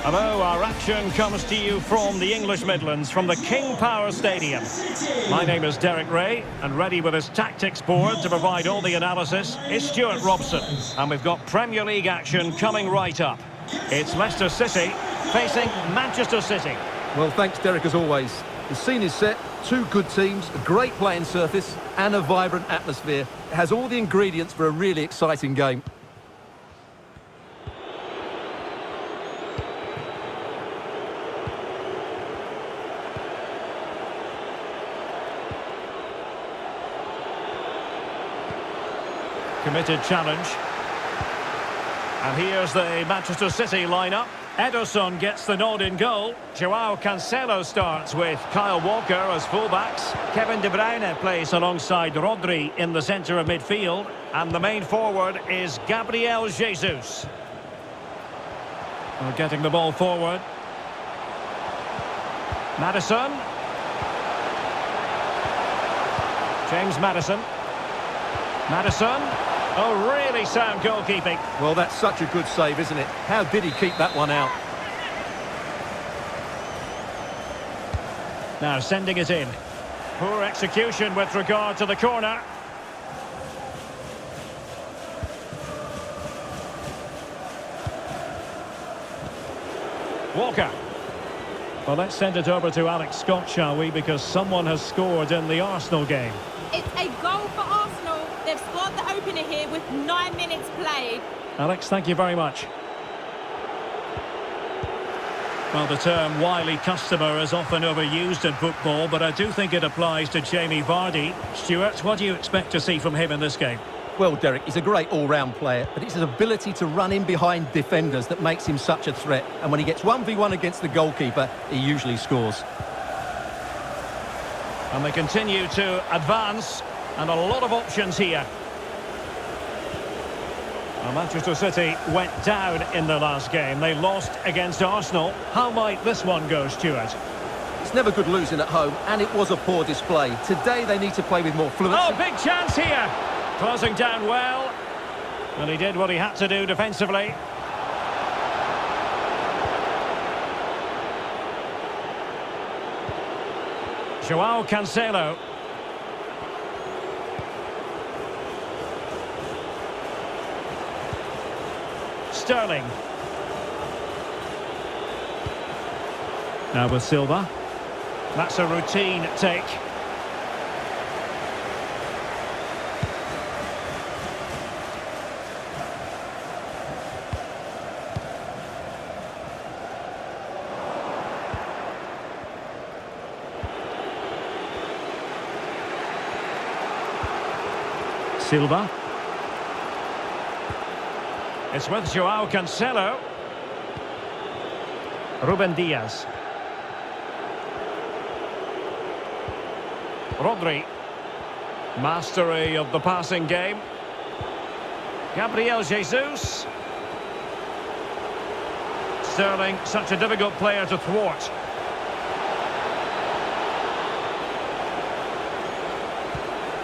Hello, our action comes to you from the English Midlands, from the King Power Stadium. My name is Derek Ray, and ready with his tactics board to provide all the analysis is Stuart Robson. And we've got Premier League action coming right up. It's Leicester City facing Manchester City. Well, thanks, Derek, as always. The scene is set, two good teams, a great playing surface, and a vibrant atmosphere. It has all the ingredients for a really exciting game. Committed challenge. And here's the Manchester City lineup. Ederson gets the nod in goal. Joao Cancelo starts with Kyle Walker as fullbacks. Kevin De Bruyne plays alongside Rodri in the centre of midfield. And the main forward is Gabriel Jesus. We're getting the ball forward. Maddison. James Maddison. Maddison. Oh, really sound goalkeeping. Well, that's such a good save, isn't it? How did he keep that one out? Now sending it in. Poor execution with regard to the corner. Walker. Well, let's send it over to Alex Scott, shall we? Because someone has scored in the Arsenal game. It's a goal for Arsenal. They've scored the opener here with 9 minutes played. Alex, thank you very much. Well, the term wily customer is often overused in football, but I do think it applies to Jamie Vardy. Stuart, what do you expect to see from him in this game? Well, Derek, he's a great all-round player, but it's his ability to run in behind defenders that makes him such a threat. And when he gets 1v1 against the goalkeeper, he usually scores. And they continue to advance, and a lot of options here. Well, Manchester City went down in the last game. They lost against Arsenal. How might this one go, Stuart? It's never good losing at home, and it was a poor display. Today they need to play with more fluency. Oh, big chance here! Closing down well. And he did what he had to do defensively. Joao Cancelo. Sterling. Now with Silva. That's a routine take. Silva. It's with Joao Cancelo. Ruben Diaz. Rodri. Mastery of the passing game. Gabriel Jesus. Sterling, such a difficult player to thwart.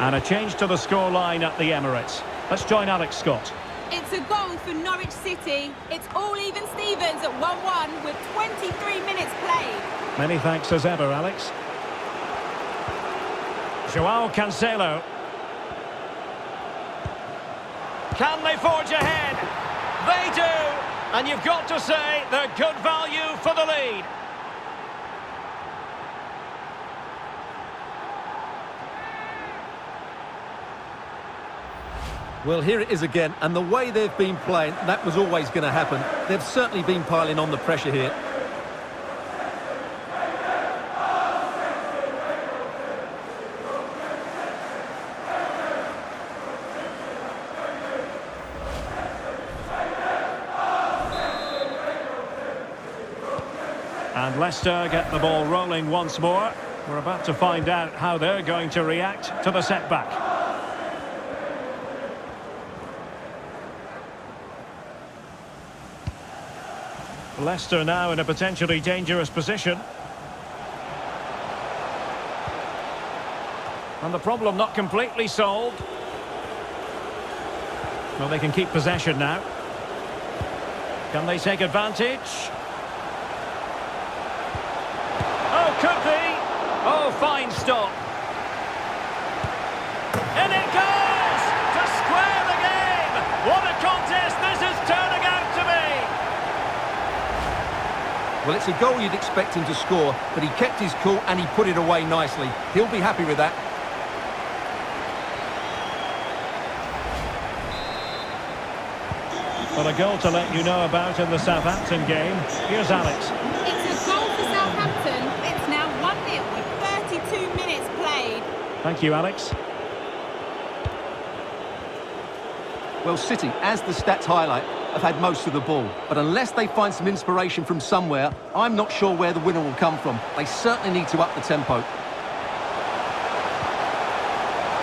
And a change to the scoreline at the Emirates. Let's join Alex Scott. It's a goal for Norwich City. It's all even Stevens at 1-1 with 23 minutes played. Many thanks as ever, Alex. Joao Cancelo. Can they forge ahead? They do! And you've got to say they're good value for the lead. Well, here it is again, and the way they've been playing, that was always going to happen. They've certainly been piling on the pressure here. And Leicester get the ball rolling once more. We're about to find out how they're going to react to the setback. Leicester now in a potentially dangerous position. And the problem not completely solved. Well, they can keep possession now. Can they take advantage? fine stop. And it goes to square the game. What a contest this is turning out to be. Well, it's a goal you'd expect him to score, but he kept his cool and he put it away nicely. He'll be happy with that. Well, a goal to let you know about in the Southampton game. Here's Alex. It's a goal for Southampton. It's now 1-0 with 32 minutes played. Thank you, Alex. Well, City, as the stats highlight, have had most of the ball. But unless they find some inspiration from somewhere, I'm not sure where the winner will come from. They certainly need to up the tempo.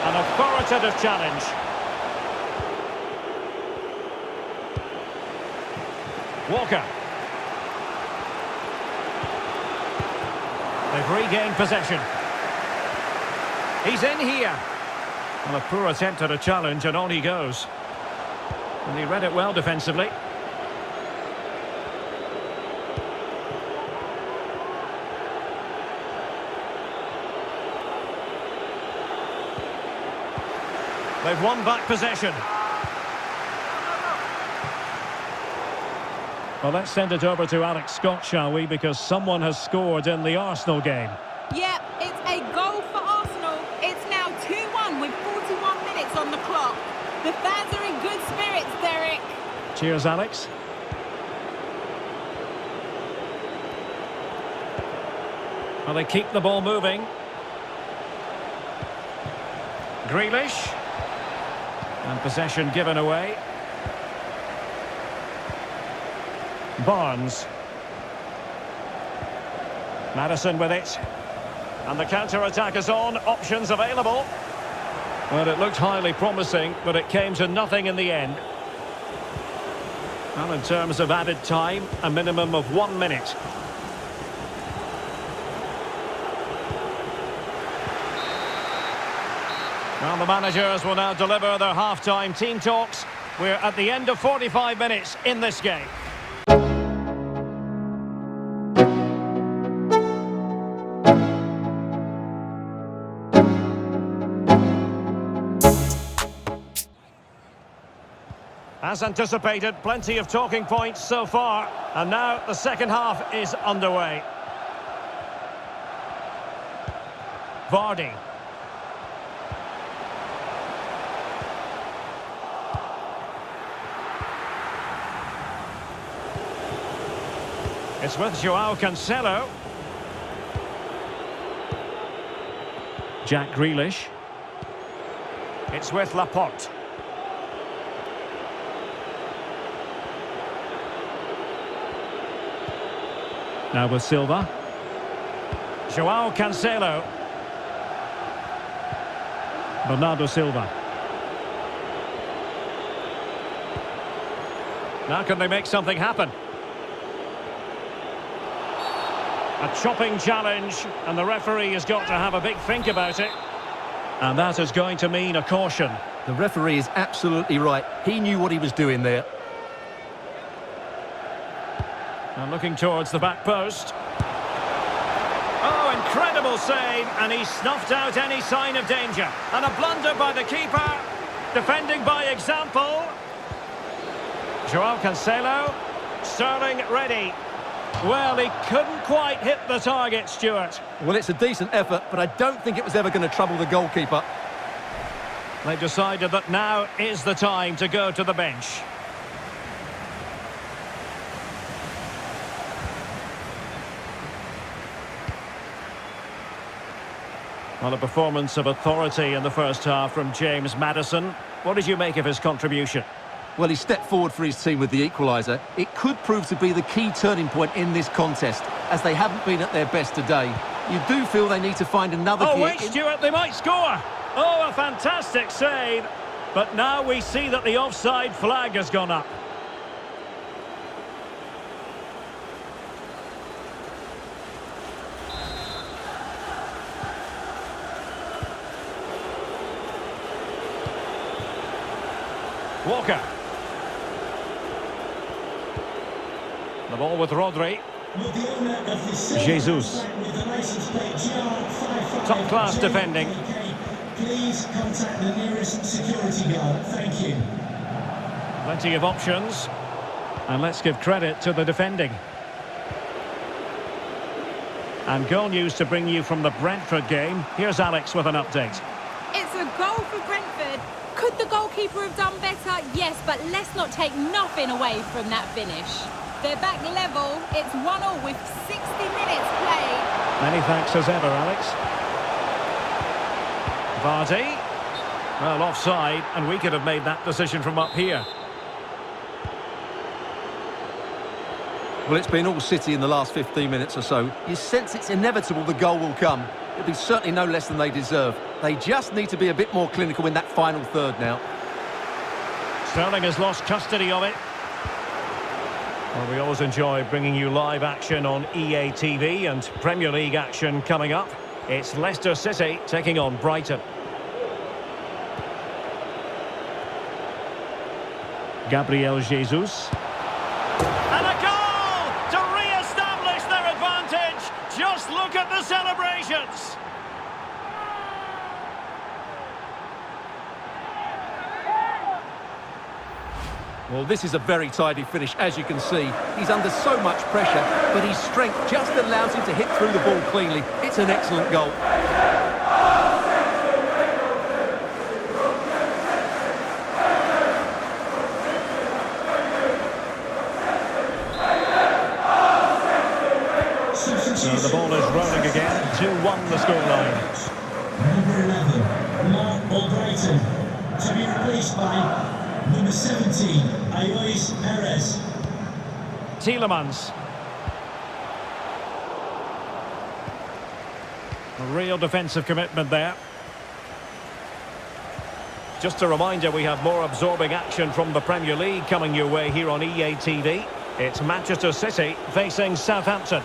An authoritative challenge. Walker. They've regained possession. He's in here. Well, a poor attempt at a challenge, and on he goes. And he read it well defensively. They've won back possession. Well, let's send it over to Alex Scott, shall we? Because someone has scored in the Arsenal game. Yep, it's a goal for Arsenal. It's now 2-1 with 41 minutes on the clock. The fans are in good spirits, Derek. Cheers, Alex. Well, they keep the ball moving. Grealish. And possession given away. Barnes. Maddison with it. And the counter-attack is on. Options available. Well, it looked highly promising, but it came to nothing in the end. Well, in terms of added time, a minimum of 1 minute. Well, the managers will now deliver their half-time team talks. We're at the end of 45 minutes in this game. As anticipated, plenty of talking points so far, and now the second half is underway. Vardy. It's with Joao Cancelo. Jack Grealish. It's with Laporte. Now with Silva. Joao Cancelo. Bernardo Silva. Now can they make something happen? A chopping challenge, and the referee has got to have a big think about it. And that is going to mean a caution. The referee is absolutely right. He knew what he was doing there. And looking towards the back post. Oh, incredible save, and he snuffed out any sign of danger. And a blunder by the keeper, defending by example. Joao Cancelo, Sterling ready. Well, he couldn't quite hit the target, Stuart. Well, it's a decent effort, but I don't think it was ever going to trouble the goalkeeper. They've decided that now is the time to go to the bench. Well, a performance of authority in the first half from James Maddison. What did you make of his contribution? Well, he stepped forward for his team with the equaliser. It could prove to be the key turning point in this contest, as they haven't been at their best today. You do feel they need to find another Oh, gear wait, Stuart, they might score! Oh, a fantastic save! But now we see that the offside flag has gone up. Walker. The ball with Rodri. Will the owner of the silver Jesus. handbag with the license plate GR55 Top class defending. please contact the nearest security guard. Thank you. Plenty of options. And let's give credit to the defending. And goal news to bring you from the Brentford game. Here's Alex with an update. It's a goal for Brentford. Could the goalkeeper have done better? Yes, but let's not take nothing away from that finish. They're back level. It's 1-1 with 60 minutes played. Many thanks as ever, Alex. Vardy. Well, offside, and we could have made that decision from up here. Well, it's been all City in the last 15 minutes or so. You sense it's inevitable the goal will come. It'll be certainly no less than they deserve. They just need to be a bit more clinical in that final third now. Sterling has lost custody of it. Well, we always enjoy bringing you live action on EA TV and Premier League action coming up. It's Leicester City taking on Brighton. Gabriel Jesus. And a goal to re-establish their advantage. Just look at the celebrations. Well, this is a very tidy finish, as you can see. He's under so much pressure, but his strength just allows him to hit through the ball cleanly. It's an excellent goal. So the ball is rolling again. 2-1 the scoreline. Number 11, Mark Albrighton, to be replaced by number 17, Alois Perez. Tielemans. A real defensive commitment there. Just a reminder, we have more absorbing action from the Premier League coming your way here on EA TV. It's Manchester City facing Southampton.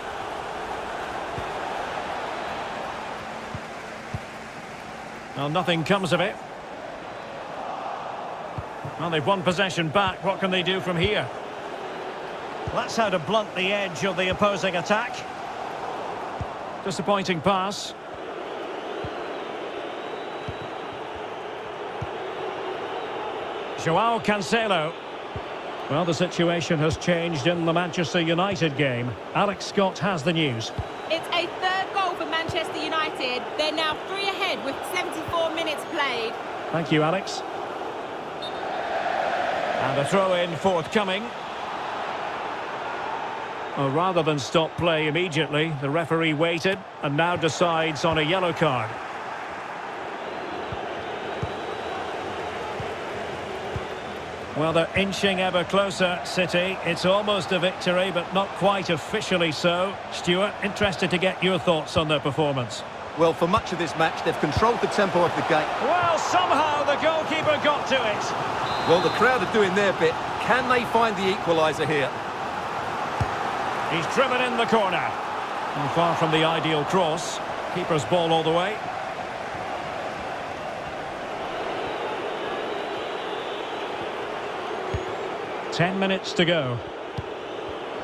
Well, nothing comes of it. Well, they've won possession back. What can they do from here? That's how to blunt the edge of the opposing attack. Disappointing pass. Joao Cancelo. Well, the situation has changed in the Manchester United game. Alex Scott has the news. It's a third goal for Manchester United. They're now 3 ahead with 74 minutes played. Thank you, Alex. And a throw-in forthcoming. Well, rather than stop play immediately, the referee waited and now decides on a yellow card. Well, they're inching ever closer, City. It's almost a victory, but not quite officially so. Stuart, interested to get your thoughts on their performance. Well, for much of this match, they've controlled the tempo of the game. Well, somehow the goalkeeper got to it. Well, the crowd are doing their bit. Can they find the equaliser here? He's driven in the corner. And far from the ideal cross. Keeper's ball all the way. Ten minutes to go.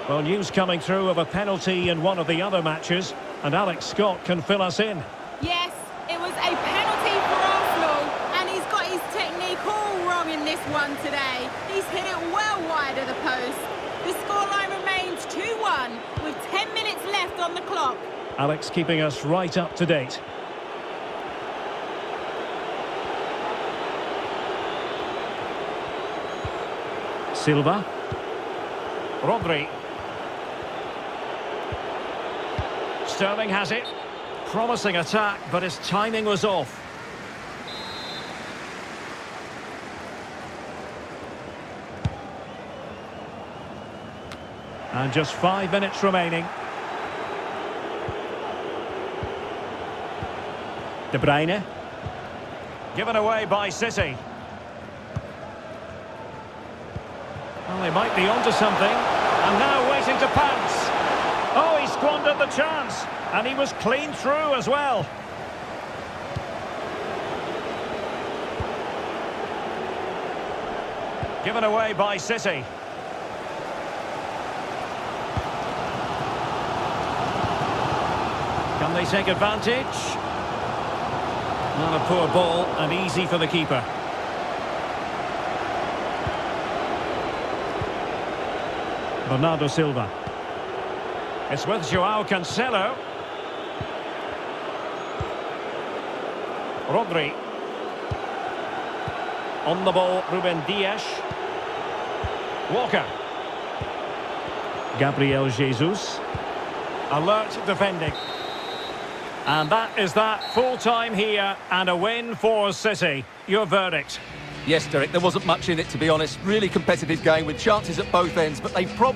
Well, news coming through of a penalty in one of the other matches, and Alex Scott can fill us in. Yes, it was a penalty for Arsenal, and he's got his technique all wrong in this one today. He's hit it well wide of the post. The scoreline remains 2-1 with 10 minutes left on the clock. Alex keeping us right up to date. Silva. Rodri. Sterling has it. Promising attack, but his timing was off. And just 5 minutes remaining. De Bruyne. Given away by City. Well, they might be onto something. And now waiting to pounce. Oh, he squandered the chance. And he was clean through as well. Given away by City. they take advantage? Not a poor ball and easy for the keeper. Bernardo Silva. It's with Joao Cancelo. Rodri. On the ball, Ruben Dias. Walker. Gabriel Jesus. Alert defending. And that is that. Full time here and a win for City. Your verdict? Yes, Derek, there wasn't much in it, to be honest. Really competitive game with chances at both ends, but they probably